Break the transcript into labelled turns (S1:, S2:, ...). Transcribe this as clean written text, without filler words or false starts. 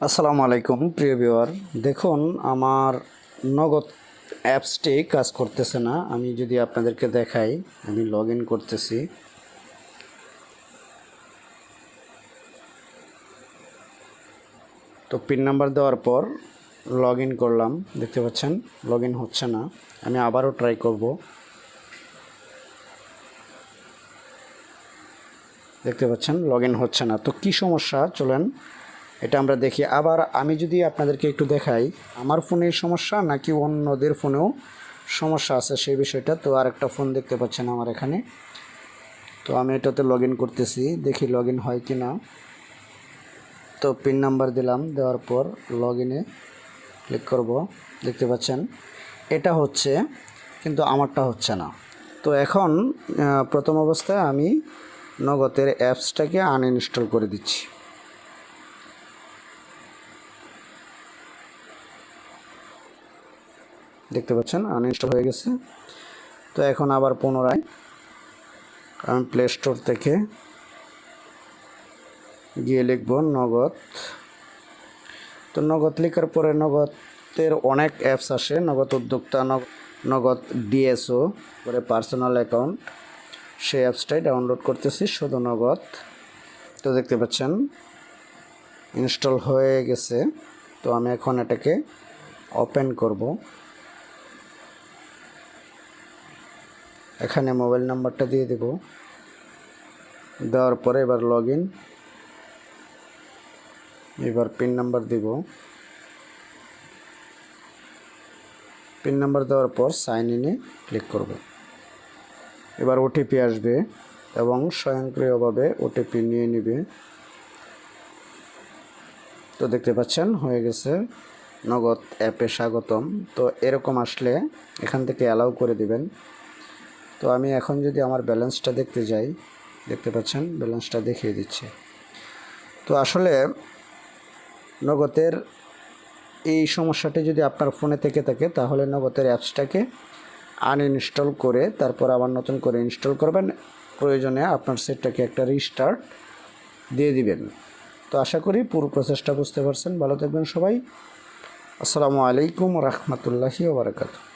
S1: আসসালামু আলাইকুম প্রিয় ভিউয়ার। দেখুন, আমার নগদ অ্যাপসটি কাজ করতেছে না। আমি যদি আপনাদেরকে দেখাই, আমি লগ ইন করতেছি। তো পিন নাম্বার দেওয়ার পর লগ ইন করলাম, দেখতে পাচ্ছেন লগ ইন হচ্ছে না। আমি আবারও ট্রাই করব। দেখতে পাচ্ছেন লগ ইন হচ্ছে না। তো কী সমস্যা, চলেন এটা আমরা দেখি। আবার আমি যদি আপনাদেরকে একটু দেখাই, আমার ফোনের সমস্যা নাকি অন্যদের ফোনেও সমস্যা আছে সেই বিষয়টা। তো আরেকটা ফোন দেখতে পাচ্ছেন আমার এখানে। তো আমি এটাতে লগ ইন করতেছি, দেখি লগ ইন হয় কি না। তো পিন নাম্বার দিলাম, দেওয়ার পর লগ ইনে ক্লিক করব। দেখতে পাচ্ছেন এটা হচ্ছে, কিন্তু আমারটা হচ্ছে না। তো এখন প্রথম অবস্থায় আমি নগদের অ্যাপসটাকে আনইনস্টল করে দিচ্ছি। দেখতে পাচ্ছেন আনইনস্টল হয়ে গেছে। তো এখন আবার পুনরায় আমি প্লে স্টোর থেকে গিয়ে লিখব নগদ। তো নগদ লেখার পরে নগদের অনেক অ্যাপস আসে, নগদ উদ্যোক্তা, নগদ ডিএসও, পরে পার্সোনাল অ্যাকাউন্ট। সেই অ্যাপসটাই ডাউনলোড করতেছি, শুধু নগদ। তো দেখতে পাচ্ছেন ইনস্টল হয়ে গেছে। তো আমি এখন এটাকে ওপেন করব। এখানে মোবাইল নাম্বারটা দিয়ে দেব, দেওয়ার পরে এবার লগ ইন, এবার পিন নাম্বার দিব। পিন নাম্বার দেওয়ার পর সাইন ইনে ক্লিক করব। এবার ওটিপি আসবে এবং স্বয়ংক্রিয়ভাবে ওটিপি নিয়ে নেবে। তো দেখতে পাচ্ছেন হয়ে গেছে, নগদ অ্যাপে স্বাগতম। তো এরকম আসলে এখান থেকে অ্যালাউ করে দিবেন। তো আমি এখন যদি আমার ব্যালেন্সটা দেখতে যাই, দেখতে পাচ্ছেন ব্যালেন্সটা দেখিয়ে দিচ্ছে। তো আসলে নগদের এই সমস্যাটি যদি আপনার ফোনে থেকে থাকে, তাহলে নগদের অ্যাপসটাকে আনইনস্টল করে তারপর আবার নতুন করে ইনস্টল করবেন। প্রয়োজনে আপনার সেটটাকে একটা রিস্টার্ট দিয়ে দিবেন। তো আশা করি পুরো প্রসেসটা বুঝতে পারছেন। ভালো থাকবেন সবাই। আসসালামু আলাইকুম রহমতুল্লাহি ওয়া বারাকাতুহু।